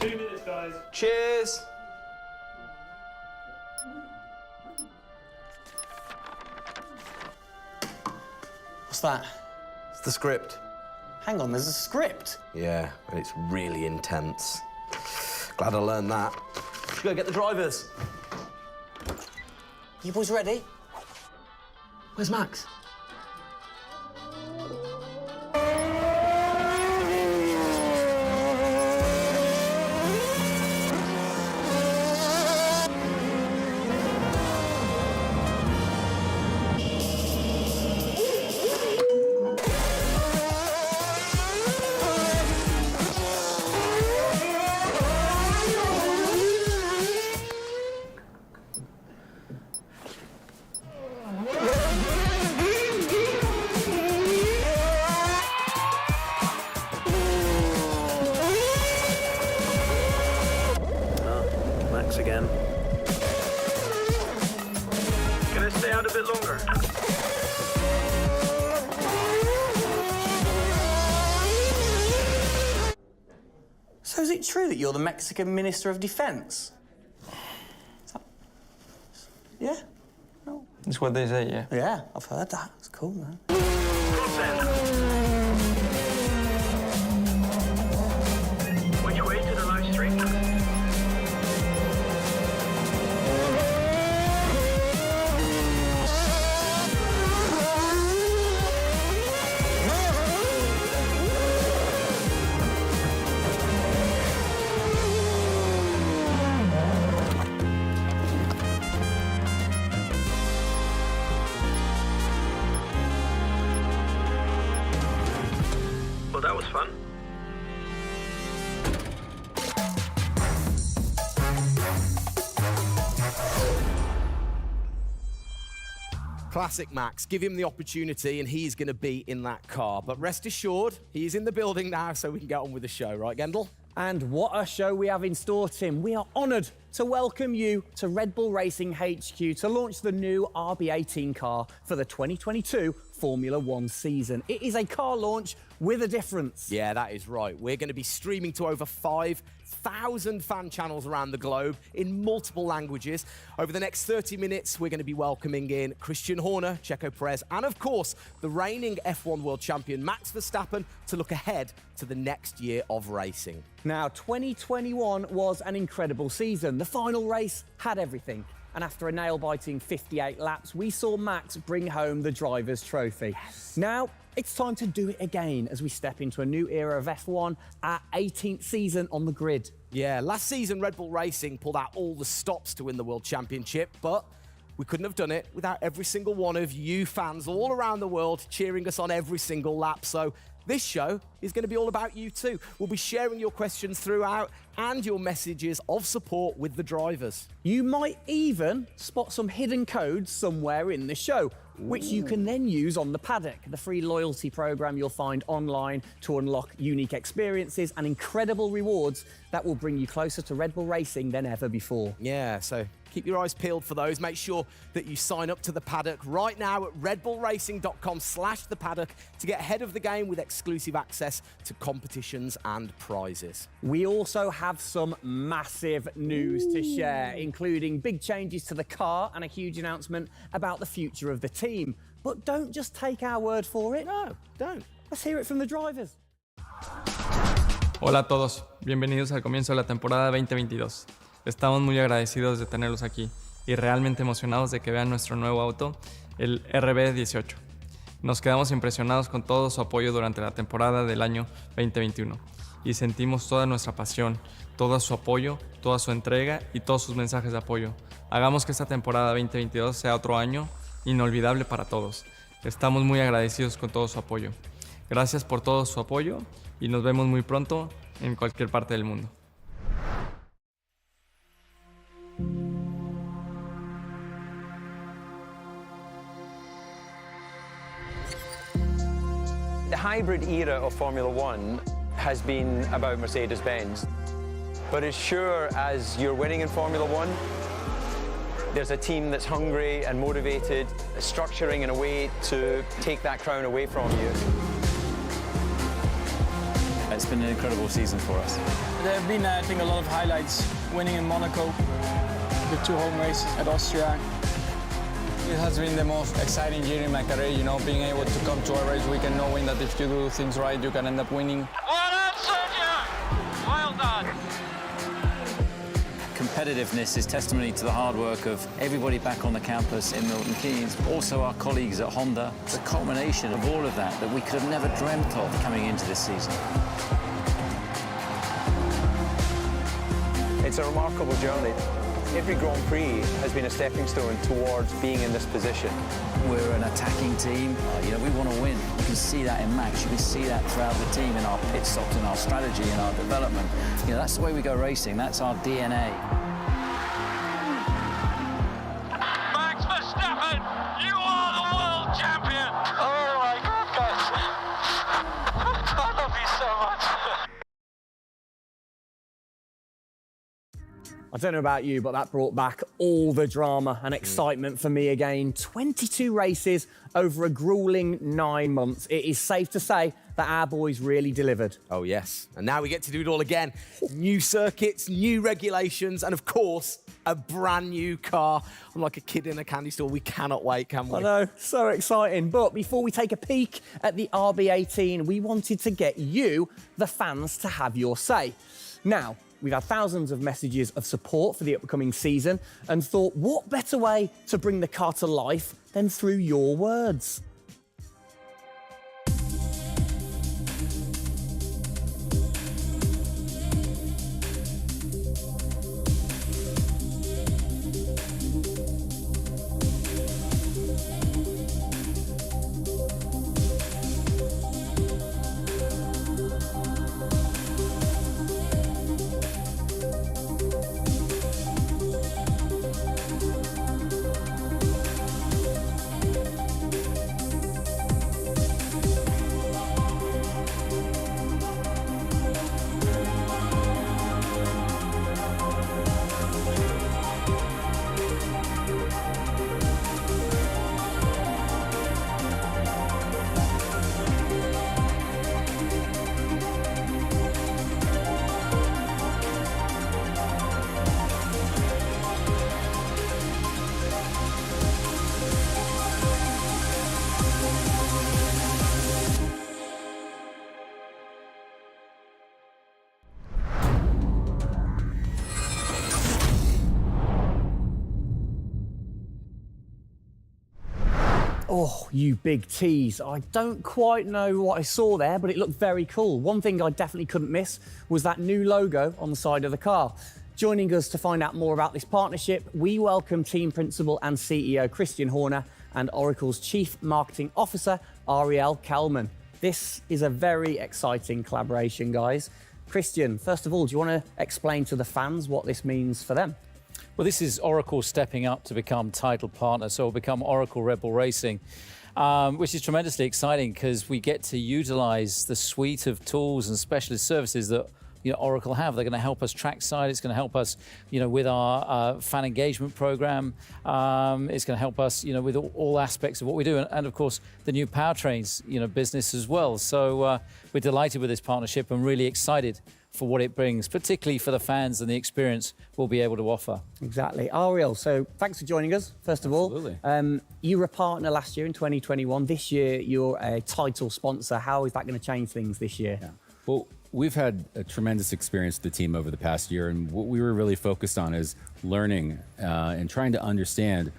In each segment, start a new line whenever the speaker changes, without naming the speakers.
2 minutes, guys.
Cheers.
What's that?
It's the script.
Hang on, there's a script.
Yeah, but it's really intense. Glad I learned that. Should go get the drivers.
You boys ready?
Where's Max?
Again. Can I stay out a bit longer?
So is it true that you're the Mexican Minister of Defense? Yeah? No.
That's what they say, yeah.
Yeah, I've heard that. It's cool, man.
Which way to the live stream? Well, that was fun.
Classic Max. Give him the opportunity and he's going to be in that car. But rest assured, he's in the building now so we can get on with the show. Right, Gendel?
And what a show we have in store, Tim. We are honoured to welcome you to Red Bull Racing HQ to launch the new RB18 car for the 2022 Formula One season. It is a car launch with a difference.
Yeah, that is right. We're going to be streaming to over 5,000 fan channels around the globe in multiple languages. Over the next 30 minutes, we're going to be welcoming in Christian Horner, Checo Perez, and of course, the reigning F1 World Champion Max Verstappen to look ahead to the next year of racing.
Now, 2021 was an incredible season. The final race had everything. And after a nail-biting 58 laps, we saw Max bring home the Drivers' Trophy. Yes. Now, it's time to do it again as we step into a new era of F1, our 18th season on the grid.
Yeah, last season Red Bull Racing pulled out all the stops to win the World Championship, but we couldn't have done it without every single one of you fans all around the world cheering us on every single lap. So this show is going to be all about you too. We'll be sharing your questions throughout and your messages of support with the drivers.
You might even spot some hidden codes somewhere in the show, which you can then use on the paddock, the free loyalty program you'll find online to unlock unique experiences and incredible rewards that will bring you closer to Red Bull Racing than ever before.
Yeah, so keep your eyes peeled for those. Make sure that you sign up to the paddock right now at redbullracing.com/the paddock to get ahead of the game with exclusive access to competitions and prizes.
We also have some massive news to share, including big changes to the car and a huge announcement about the future of the team. But don't just take our word for it.
No, don't.
Let's hear it from the drivers.
Hola a todos, bienvenidos al comienzo de la temporada 2022. Estamos muy agradecidos de tenerlos aquí y realmente emocionados de que vean nuestro nuevo auto, el RB18. Nos quedamos impresionados con todo su apoyo durante la temporada del año 2021 y sentimos toda nuestra pasión, todo su apoyo, toda su entrega y todos sus mensajes de apoyo. Hagamos que esta temporada 2022 sea otro año inolvidable para todos. Estamos muy agradecidos con todo su apoyo. Gracias por todo su apoyo y nos vemos muy pronto en cualquier parte del mundo.
The hybrid era of Formula One has been about Mercedes-Benz. But as sure as you're winning in Formula One, there's a team that's hungry and motivated, structuring in a way to take that crown away from you.
It's been an incredible season for us.
There have been, I think, a lot of highlights. Winning in Monaco, the 2 home races at Austria. It has been the most exciting year in my career, you know, being able to come to a race weekend knowing that if you do things right, you can end up winning.
Well done, Sergio! Well done.
Competitiveness is testimony to the hard work of everybody back on the campus in Milton Keynes, also our colleagues at Honda. It's a culmination of all of that we could have never dreamt of coming into this season.
It's a remarkable journey. Every Grand Prix has been a stepping stone towards being in this position.
We're an attacking team. You know, we want to win. You can see that in Max. You can see that throughout the team in our pit stops, in our strategy, in our development. You know, that's the way we go racing. That's our DNA.
Max Verstappen, you are the world champion! Oh my God, guys. I love you so much.
I don't know about you, but that brought back all the drama and excitement for me again. 22 races over a grueling 9 months. It is safe to say that our boys really delivered.
Oh, yes. And now we get to do it all again. New circuits, new regulations, and of course, a brand new car. I'm like a kid in a candy store. We cannot wait, can we?
I know, so exciting. But before we take a peek at the RB18, we wanted to get you, the fans, to have your say. Now, we've had thousands of messages of support for the upcoming season and thought, what better way to bring the car to life than through your words? Oh, you big tease. I don't quite know what I saw there, but it looked very cool. One thing I definitely couldn't miss was that new logo on the side of the car. Joining us to find out more about this partnership, we welcome team principal and CEO Christian Horner and Oracle's Chief Marketing Officer, Ariel Kelman. This is a very exciting collaboration, guys. Christian, first of all, do you want to explain to the fans what this means for them?
Well, this is Oracle stepping up to become title partner, so it'll become Oracle Red Bull Racing, which is tremendously exciting because we get to utilize the suite of tools and specialist services that Oracle have. They're going to help us trackside. It's going to help us, with our fan engagement program. It's going to help us, with all aspects of what we do, and of course the new powertrains, business as well. So we're delighted with this partnership and really excited for what it brings, particularly for the fans and the experience we'll be able to offer.
Exactly. Ariel, so thanks for joining us, first of all.
Absolutely.
You were a partner last year in 2021. This year, you're a title sponsor. How is that going to change things this year?
Yeah. Well, we've had a tremendous experience with the team over the past year, and what we were really focused on is learning and trying to understand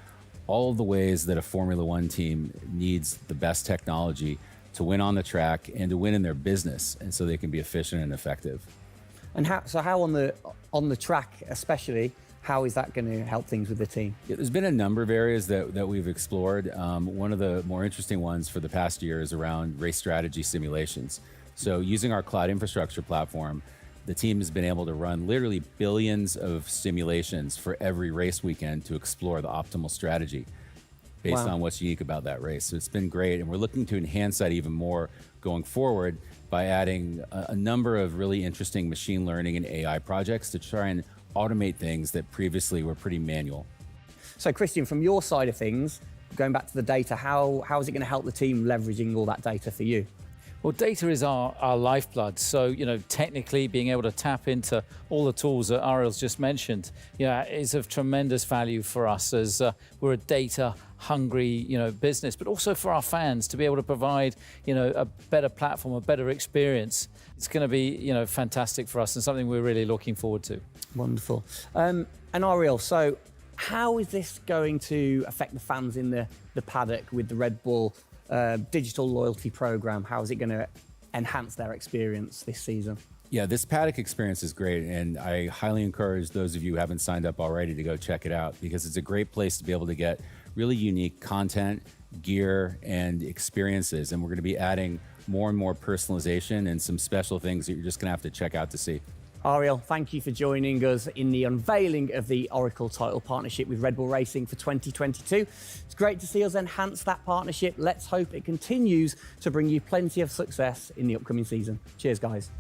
all of the ways that a Formula One team needs the best technology to win on the track and to win in their business, and so they can be efficient and effective.
And how on the track especially, how is that going to help things with the team?
Yeah, there's been a number of areas that we've explored. One of the more interesting ones for the past year is around race strategy simulations. So using our cloud infrastructure platform, the team has been able to run literally billions of simulations for every race weekend to explore the optimal strategy based on what's unique about that race. So it's been great, and we're looking to enhance that even more going forward by adding a number of really interesting machine learning and AI projects to try and automate things that previously were pretty manual.
So Christian, from your side of things, going back to the data, how is it going to help the team leveraging all that data for you?
Well, data is our lifeblood. So, technically being able to tap into all the tools that Ariel's just mentioned, is of tremendous value for us as we're a data-hungry, business, but also for our fans to be able to provide, a better platform, a better experience. It's going to be, fantastic for us and something we're really looking forward to.
Wonderful. And Ariel, so how is this going to affect the fans in the paddock with the Red Bull digital loyalty program? How is it going to enhance their experience this season?
Yeah, this paddock experience is great, and I highly encourage those of you who haven't signed up already to go check it out, because it's a great place to be able to get really unique content, gear, and experiences. And we're going to be adding more and more personalization and some special things that you're just going to have to check out to see.
Ariel, thank you for joining us in the unveiling of the Oracle title partnership with Red Bull Racing for 2022. It's great to see us enhance that partnership. Let's hope it continues to bring you plenty of success in the upcoming season. Cheers, guys.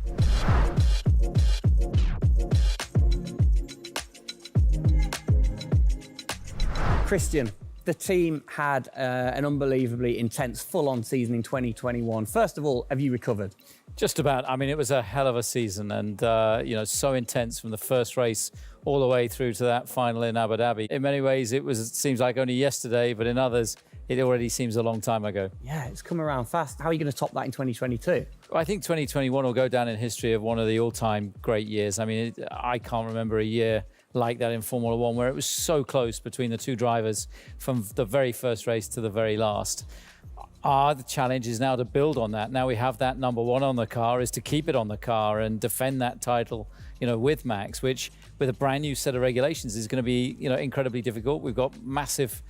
Christian, The team had an unbelievably intense, full-on season in 2021. First of all, have you recovered?
Just about. I mean, it was a hell of a season and, so intense from the first race all the way through to that final in Abu Dhabi. In many ways, it seems like only yesterday, but in others, it already seems a long time ago.
Yeah, it's come around fast. How are you going to top that in 2022?
Well, I think 2021 will go down in history of one of the all-time great years. I mean, I can't remember a year like that in Formula One, where it was so close between the two drivers from the very first race to the very last. The challenge is now to build on that. Now we have that number one on the car, is to keep it on the car and defend that title, with Max, which with a brand new set of regulations is going to be, incredibly difficult. We've got massive,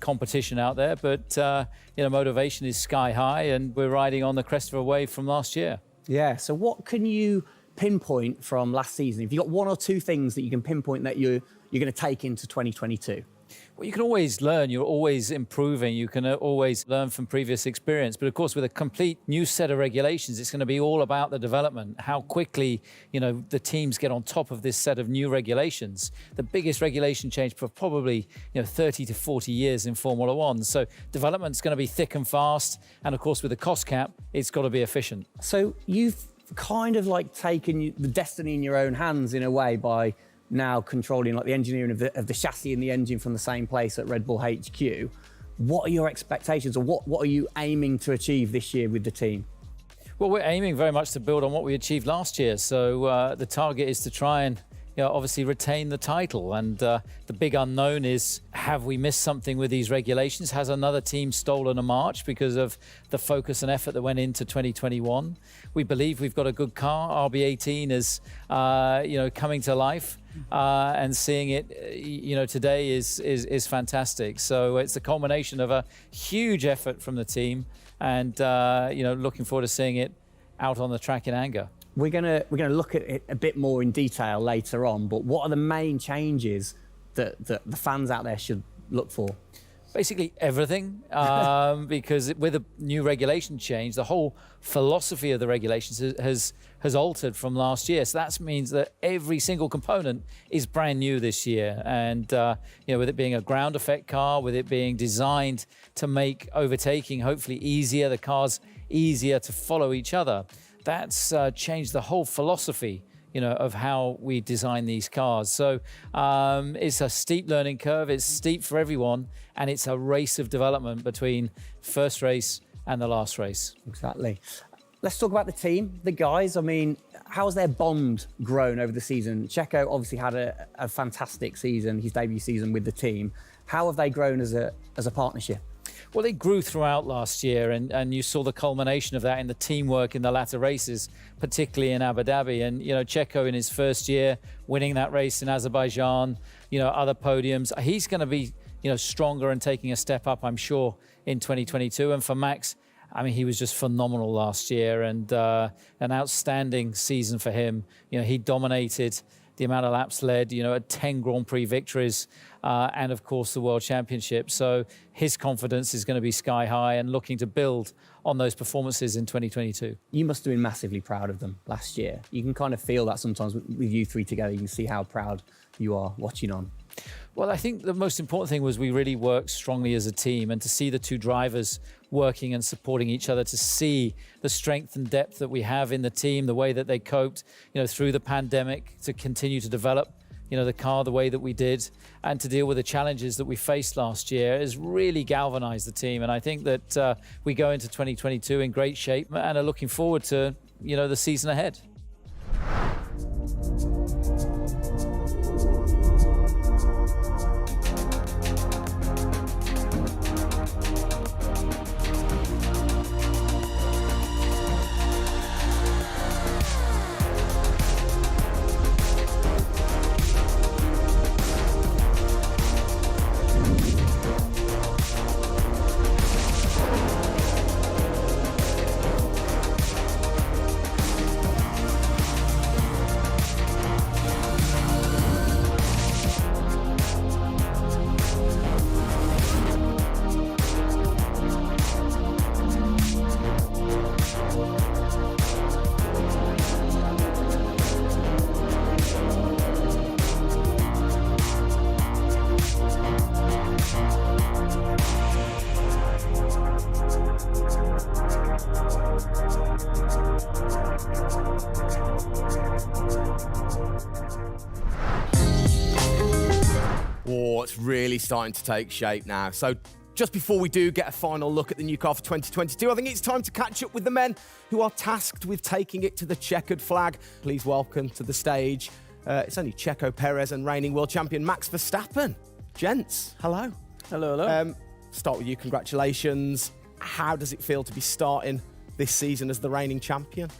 competition out there, but, motivation is sky high and we're riding on the crest of a wave from last year.
Yeah, so what can you pinpoint from last season? If you've got one or two things that you can pinpoint that you're going to take into 2022?
Well, you can always learn. You're always improving. You can always learn from previous experience. But of course, with a complete new set of regulations, it's going to be all about the development, how quickly, the teams get on top of this set of new regulations. The biggest regulation change for probably, 30 to 40 years in Formula One. So development's going to be thick and fast. And of course, with the cost cap, it's got to be efficient.
So you've kind of like taken the destiny in your own hands in a way by now controlling like the engineering of the chassis and the engine from the same place at Red Bull HQ. What are your expectations, or what are you aiming to achieve this year with the team?
Well, we're aiming very much to build on what we achieved last year. So the target is to try and obviously retain the title. And the big unknown is, have we missed something with these regulations? Has another team stolen a march because of the focus and effort that went into 2021? We believe we've got a good car. RB18 is, coming to life. And seeing it, today is fantastic. So it's a culmination of a huge effort from the team, and looking forward to seeing it out on the track in anger.
We're gonna look at it a bit more in detail later on. But what are the main changes that the fans out there should look for?
Basically everything, because with a new regulation change, the whole philosophy of the regulations has altered from last year. So that means that every single component is brand new this year. And with it being a ground effect car, with it being designed to make overtaking hopefully easier, the cars easier to follow each other, that's changed the whole philosophy of how we design these cars. So it's a steep learning curve. It's steep for everyone, and it's a race of development between first race and the last race.
Exactly. Let's talk about the team, the guys. I mean, how has their bond grown over the season? Checo obviously had a fantastic season, his debut season with the team. How have they grown as a partnership?
Well, they grew throughout last year, and you saw the culmination of that in the teamwork in the latter races, particularly in Abu Dhabi. And, Checo in his first year, winning that race in Azerbaijan, other podiums. He's going to be, stronger and taking a step up, I'm sure, in 2022. And for Max, I mean, he was just phenomenal last year, and an outstanding season for him. He dominated the amount of laps led, at 10 Grand Prix victories, and of course the World Championship. So his confidence is going to be sky high and looking to build on those performances in 2022.
You must have been massively proud of them last year. You can kind of feel that sometimes with you three together. You can see how proud you are watching on.
Well, I think the most important thing was we really worked strongly as a team, and to see the two drivers working and supporting each other, to see the strength and depth that we have in the team, the way that they coped, through the pandemic, to continue to develop, the car the way that we did, and to deal with the challenges that we faced last year, has really galvanized the team. And I think that we go into 2022 in great shape and are looking forward to, the season ahead.
Oh, it's really starting to take shape now. So just before we do get a final look at the new car for 2022, I think it's time to catch up with the men who are tasked with taking it to the checkered flag. Please welcome to the stage, it's only Checo Perez and reigning world champion Max Verstappen. Gents, hello.
Hello, hello.
Start with you, congratulations. How does it feel to be starting this season as the reigning champion?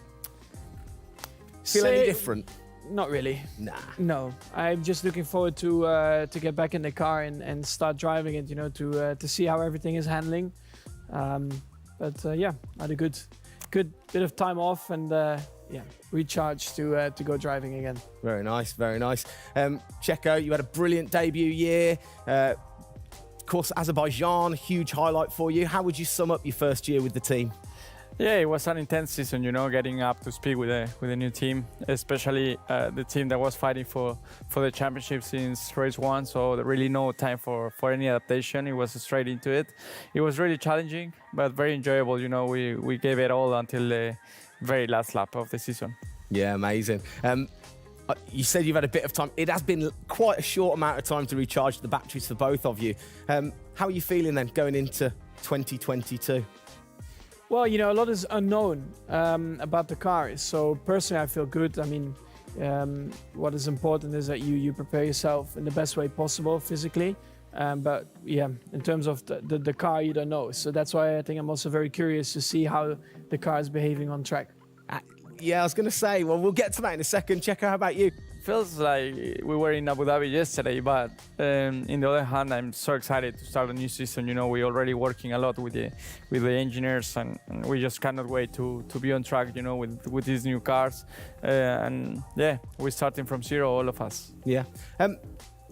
Feel any different?
Not really.
Nah.
No, I'm just looking forward to get back in the car and start driving it. You know, to see how everything is handling. Yeah, I had a good bit of time off and recharge to go driving again.
Very nice, very nice. Checo, you had a brilliant debut year. Of course, Azerbaijan, huge highlight for you. How would you sum up your first year with the team?
Yeah, it was an intense season, you know, getting up to speed with a new team, especially the team that was fighting for the championship since race one. So there really no time for any adaptation. It was straight into it. It was really challenging, but very enjoyable. You know, we gave it all until the very last lap of the season.
Yeah, amazing. You said you've had a bit of time. It has been quite a short amount of time to recharge the batteries for both of you. How are you feeling then going into 2022?
Well, you know, a lot is unknown about the car. So personally, I feel good. I mean, what is important is that you prepare yourself in the best way possible physically. But yeah, in terms of the car, you don't know. So that's why I think I'm also very curious to see how the car is behaving on track.
Yeah, I was going to say, well, we'll get to that in a second. Checo, how about you?
Feels like we were in Abu Dhabi yesterday, but in the other hand, I'm so excited to start a new season. You know, we're already working a lot with the engineers, and we just cannot wait to be on track. You know, with these new cars, and yeah, we're starting from zero, all of us.
Yeah.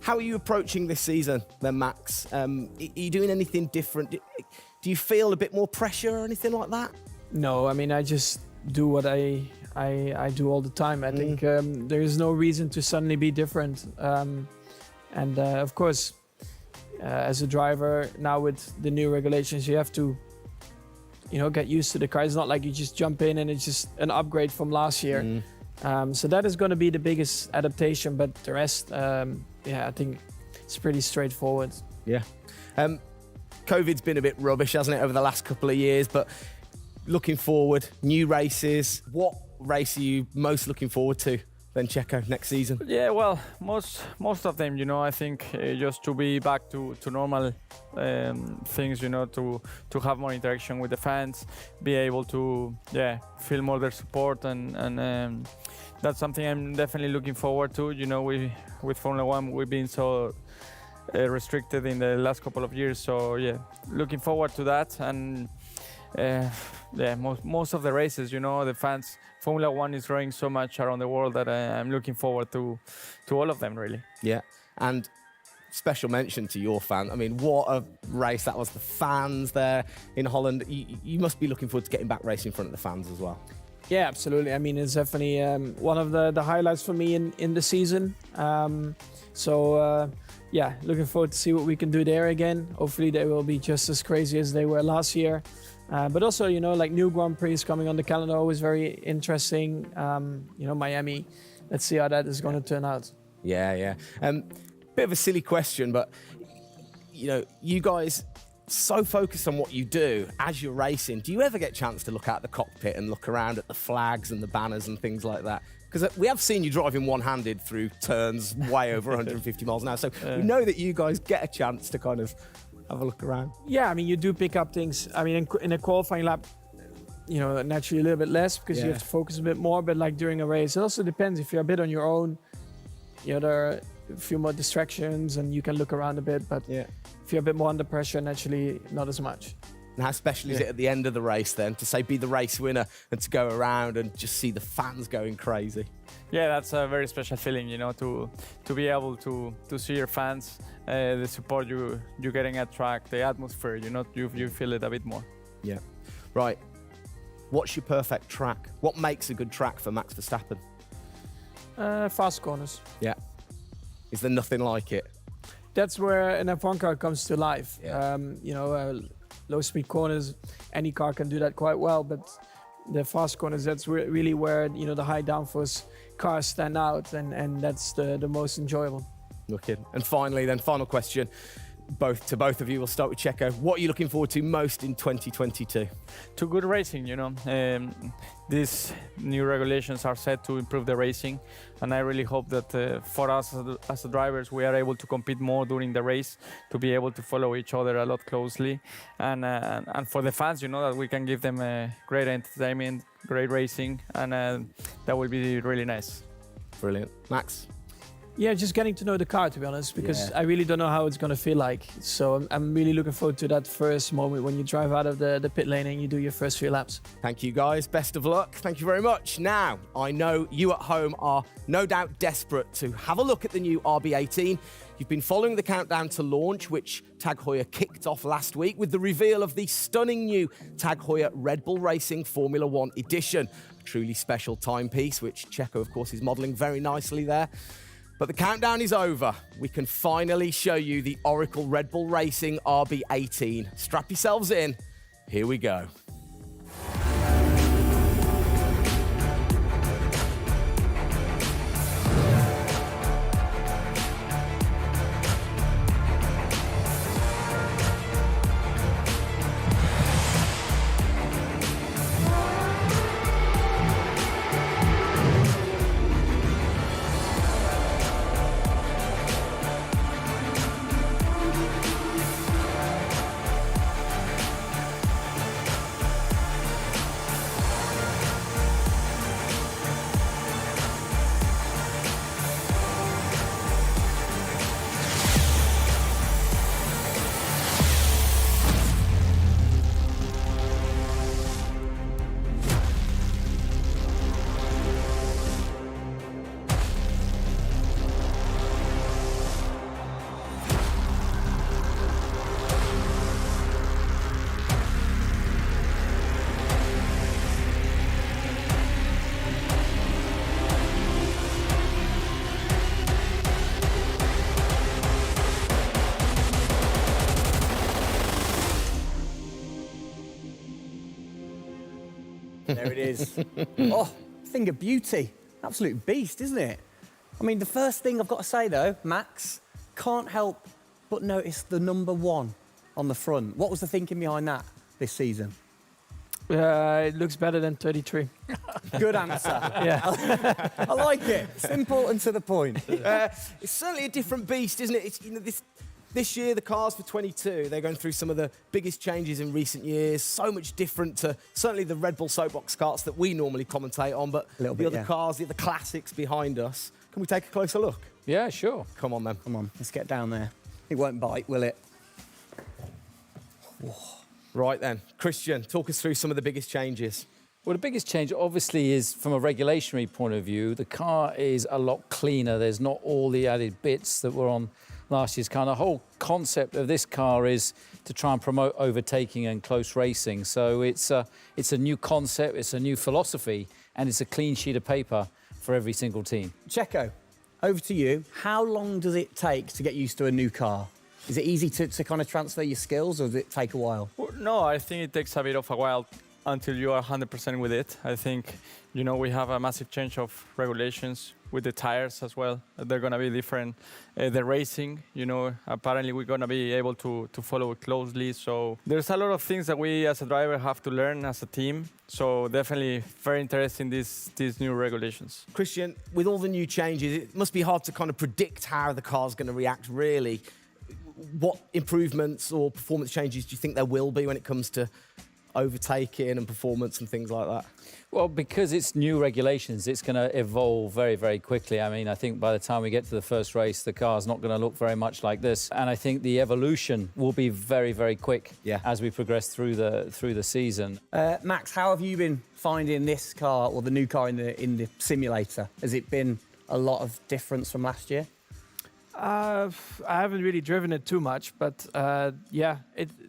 How are you approaching this season, then, Max? Are you doing anything different? Do you feel a bit more pressure or anything like that?
No, I mean, I just do what I do all the time. I think there is no reason to suddenly be different. Of course, as a driver now with the new regulations, you have to, you know, get used to the car. It's not like you just jump in and it's just an upgrade from last year. So that is going to be the biggest adaptation. But the rest, I think it's pretty straightforward.
Yeah. COVID's been a bit rubbish, hasn't it, over the last couple of years? But looking forward, new races. What race are you most looking forward to then, Checo, next season?
Yeah, well, most of them, you know, I think just to be back to normal things, you know, to have more interaction with the fans, be able to, feel more their support, and that's something I'm definitely looking forward to. You know, with Formula One, we've been so restricted in the last couple of years, so yeah, looking forward to that. And most of the races, you know, the fans, Formula One is growing so much around the world that I'm looking forward to all of them, really.
Yeah, and special mention to your fan. I mean, what a race that was. The fans there in Holland. You must be looking forward to getting back racing in front of the fans as well.
Yeah, absolutely. I mean, it's definitely one of the highlights for me in the season. Looking forward to see what we can do there again. Hopefully they will be just as crazy as they were last year. But also, you know, like new Grand Prix coming on the calendar, always very interesting. You know, Miami, let's see how that is going to turn out.
Yeah. Bit of a silly question, but, you know, you guys so focused on what you do as you're racing. Do you ever get a chance to look out the cockpit and look around at the flags and the banners and things like that? Because we have seen you driving one-handed through turns way over 150 miles an hour. So we know that you guys get a chance to kind of have a look around.
Yeah, I mean, you do pick up things. I mean, in a qualifying lap, you know, naturally a little bit less because you have to focus a bit more. But like during a race, it also depends. If you're a bit on your own, you know, there are a few more distractions and you can look around a bit. But if you're a bit more under pressure, naturally not as much.
And how special is it at the end of the race then to say be the race winner and to go around and just see the fans going crazy?
Yeah, that's a very special feeling, you know, to be able to see your fans, the support you're getting at track, the atmosphere, you know, you feel it a bit more.
Yeah. Right. What's your perfect track? What makes a good track for Max Verstappen?
Fast corners.
Yeah. Is there nothing like it?
That's where an F1 car comes to life.
Yeah.
You know, low speed corners, any car can do that quite well, but the fast corners, that's really where, you know, the high downforce cars stand out, and that's the most enjoyable.
Wicked. And finally, then, final question, to both of you. We'll start with Checo. What are you looking forward to most in 2022?
To good racing, you know. These new regulations are set to improve the racing, and I really hope that for us as drivers, we are able to compete more during the race, to be able to follow each other a lot closely, and for the fans, you know, that we can give them great entertainment, great racing, and that will be really nice.
Brilliant. Max?
Yeah, just getting to know the car, to be honest, because I really don't know how it's going to feel like. So I'm really looking forward to that first moment when you drive out of the pit lane and you do your first few laps.
Thank you, guys. Best of luck. Thank you very much. Now, I know you at home are no doubt desperate to have a look at the new RB18. You've been following the countdown to launch, which Tag Heuer kicked off last week with the reveal of the stunning new Tag Heuer Red Bull Racing Formula One edition. A truly special timepiece, which Checo, of course, is modelling very nicely there. But the countdown is over. We can finally show you the Oracle Red Bull Racing RB18. Strap yourselves in. Here we go.
There it is. Oh, thing of beauty. Absolute beast, isn't it? I mean, the first thing I've got to say, though, Max, can't help but notice the number 1 on the front. What was the thinking behind that this season?
It looks better than 33.
Good answer.
Yeah.
I like it. Simple and to the point.
It's certainly a different beast, isn't it? It's, you know, this year, the cars for 22, they're going through some of the biggest changes in recent years. So much different to certainly the Red Bull soapbox karts that we normally commentate on, but the other cars, the other classics behind us. Can we take a closer look?
Yeah, sure.
Come on, then.
Come on, let's get down there. It won't bite, will it?
Right then. Christian, talk us through some of the biggest changes.
Well, the biggest change, obviously, is from a regulatory point of view. The car is a lot cleaner. There's not all the added bits that were on last year's car. The whole concept of this car is to try and promote overtaking and close racing. So it's a new concept, it's a new philosophy, and it's a clean sheet of paper for every single team.
Checo, over to you. How long does it take to get used to a new car? Is it easy to kind of transfer your skills, or does it take a while?
Well, no, I think it takes a bit of a while until you are 100% with it. I think, you know, we have a massive change of regulations with the tires as well. They're going to be different. The racing, you know, apparently we're going to be able to follow it closely. So there's a lot of things that we as a driver have to learn as a team. So definitely very interesting, these new regulations.
Christian, with all the new changes, it must be hard to kind of predict how the car's going to react, really. What improvements or performance changes do you think there will be when it comes to overtaking and performance and things like that?
Well, because it's new regulations, it's going to evolve very, very quickly. I mean, I think by the time we get to the first race, the car's not going to look very much like this. And I think the evolution will be very, very quick as we progress through the season.
Max, how have you been finding this car, or the new car in the simulator? Has it been a lot of difference from last year?
I haven't really driven it too much, but yeah,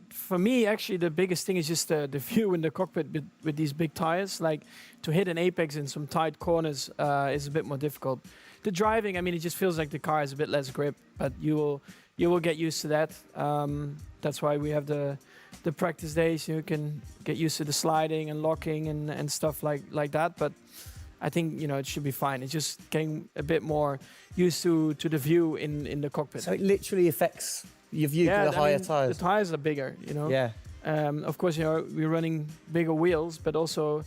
for me, actually, the biggest thing is just the view in the cockpit with these big tires. Like, to hit an apex in some tight corners is a bit more difficult. The driving, I mean, it just feels like the car has a bit less grip, but you will get used to that. That's why we have the practice days. You can get used to the sliding and locking and stuff like that. But I think, you know, it should be fine. It's just getting a bit more used to the view in the cockpit.
So it literally affects your view to the higher tyres.
The tyres are bigger, you know.
Yeah.
Of course, you know, we're running bigger wheels, but also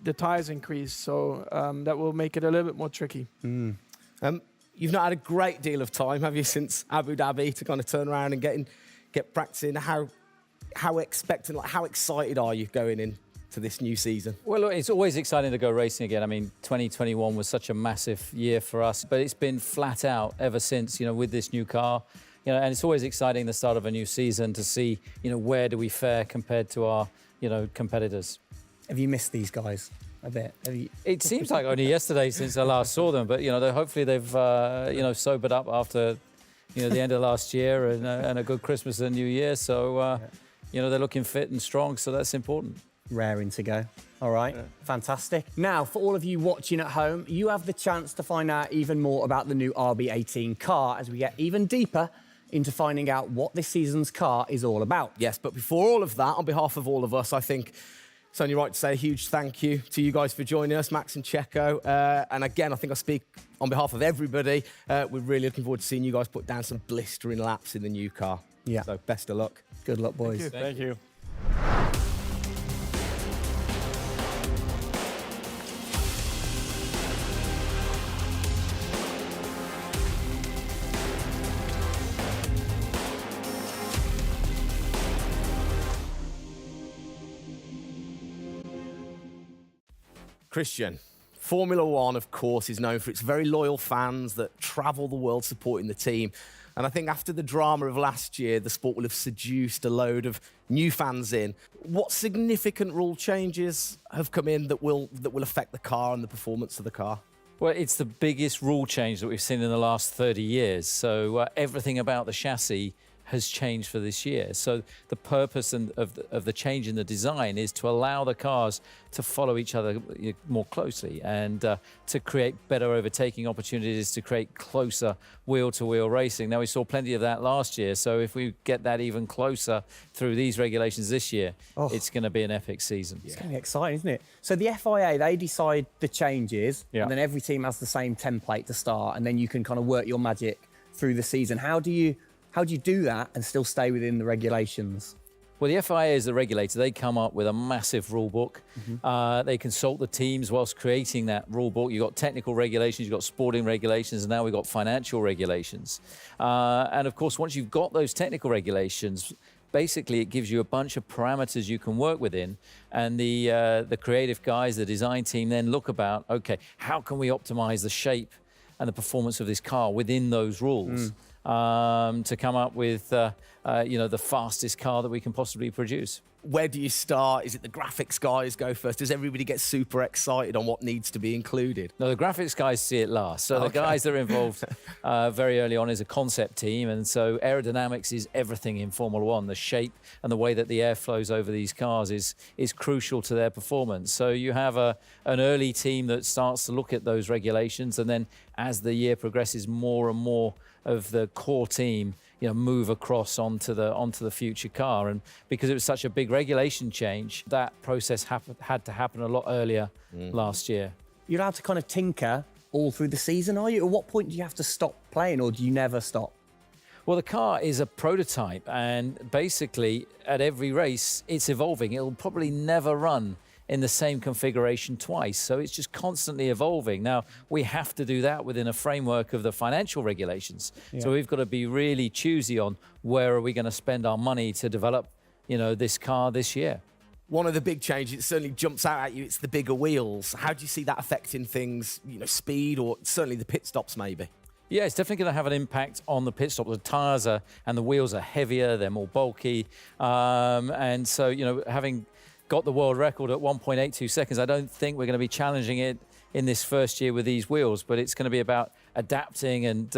the tyres increase, so that will make it a little bit more tricky.
You've not had a great deal of time, have you, since Abu Dhabi to kind of turn around and get practicing? How expectant, like how excited are you going into this new season?
Well, look, it's always exciting to go racing again. I mean, 2021 was such a massive year for us, but it's been flat out ever since, you know, with this new car. You know, and it's always exciting the start of a new season to see, you know, where do we fare compared to our, you know, competitors.
Have you missed these guys a bit?
It seems like only yesterday since I last saw them, but, you know, hopefully they've, you know, sobered up after, you know, the end of last year and a good Christmas and New Year. So, you know, they're looking fit and strong, so that's important.
Raring to go. All right, fantastic. Now, for all of you watching at home, you have the chance to find out even more about the new RB18 car as we get even deeper into finding out what this season's car is all about.
Yes, but before all of that, on behalf of all of us, I think it's only right to say a huge thank you to you guys for joining us, Max and Checo. And again, I think I speak on behalf of everybody. We're really looking forward to seeing you guys put down some blistering laps in the new car.
Yeah.
So best of luck.
Good luck, boys.
Thank you.
Christian, Formula One, of course, is known for its very loyal fans that travel the world supporting the team. And I think after the drama of last year, the sport will have seduced a load of new fans in. What significant rule changes have come in that will affect the car and the performance of the car?
Well, it's the biggest rule change that we've seen in the last 30 years. So everything about the chassis has changed for this year. So the purpose of the change in the design is to allow the cars to follow each other more closely and to create better overtaking opportunities, to create closer wheel-to-wheel racing. Now, we saw plenty of that last year, so if we get that even closer through these regulations this year, it's going to be an epic season.
It's going to be exciting, isn't it? So the FIA, they decide the changes,
Yeah.
and then every team has the same template to start, and then you can kind of work your magic through the season. How do you do that and still stay within the regulations?
Well, the FIA is the regulator. They come up with a massive rule book. They consult the teams whilst creating that rule book. You've got technical regulations, you've got sporting regulations, and now we've got financial regulations. And of course, once you've got those technical regulations, basically it gives you a bunch of parameters you can work within. And the creative guys, the design team then look about, okay, how can we optimize the shape and the performance of this car within those rules? To come up with, you know, the fastest car that we can possibly produce.
Where do you start? Is it the graphics guys go first? Does everybody get super excited on what needs to be included?
No, the graphics guys see it last. So the guys that are involved very early on is a concept team. And so aerodynamics is everything in Formula One. The shape and the way that the air flows over these cars is crucial to their performance. So you have an early team that starts to look at those regulations. And then as the year progresses, more and more of the core team, you know, move across onto the future car. And because it was such a big regulation change, that process had to happen a lot earlier last year.
You're allowed to kind of tinker all through the season, are you? At what point do you have to stop playing, or do you never stop?
Well, the car is a prototype, and basically at every race it's evolving. It'll probably never run in the same configuration twice. So it's just constantly evolving. Now, we have to do that within a framework of the financial regulations. Yeah. So we've got to be really choosy on where are we going to spend our money to develop, you know, this car this year.
One of the big changes, it certainly jumps out at you, it's the bigger wheels. How do you see that affecting things, you know, speed or certainly the pit stops maybe?
Yeah, it's definitely going to have an impact on the pit stop. The tyres and the wheels are heavier, they're more bulky. And so, you know, having got the world record at 1.82 seconds. I don't think we're going to be challenging it in this first year with these wheels, but it's going to be about adapting and,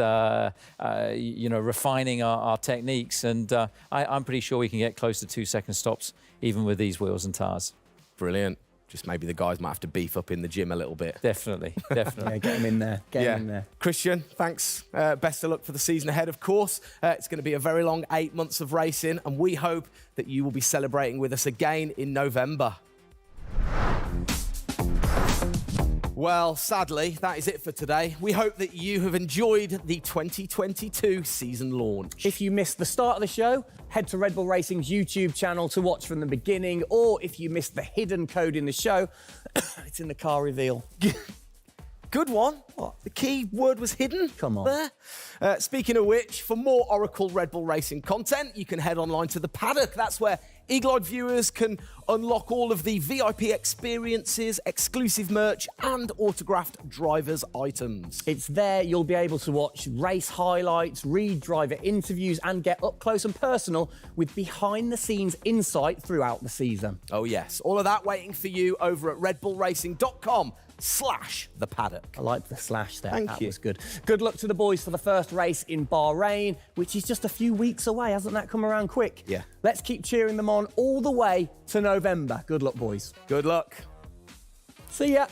you know, refining our techniques. And I'm pretty sure we can get close to 2 second stops even with these wheels and tyres.
Brilliant. Just maybe the guys might have to beef up in the gym a little bit.
Definitely, definitely.
Yeah, get them in there. Get them in there.
Christian, thanks. Best of luck for the season ahead, of course. It's going to be a very long 8 months of racing, and we hope that you will be celebrating with us again in November. Well, sadly, that is it for today. We hope that you have enjoyed the 2022 season launch.
If you missed the start of the show, head to Red Bull Racing's YouTube channel to watch from the beginning, or if you missed the hidden code in the show, it's in the car reveal.
Good one. What? The key word was hidden?
Come on.
There. Speaking of which, for more Oracle Red Bull Racing content, you can head online to the paddock. That's where eagle-eyed viewers can unlock all of the VIP experiences, exclusive merch, and autographed drivers' items.
It's there you'll be able to watch race highlights, read driver interviews, and get up close and personal with behind-the-scenes insight throughout the season.
Oh yes, all of that waiting for you over at redbullracing.com/the paddock.
I like the slash there.
Thank
that
you.
was good. Good luck to the boys for the first race in Bahrain, which is just a few weeks away. Hasn't that come around quick?
Yeah.
Let's keep cheering them on all the way to November. Good luck, boys.
Good luck.
See ya.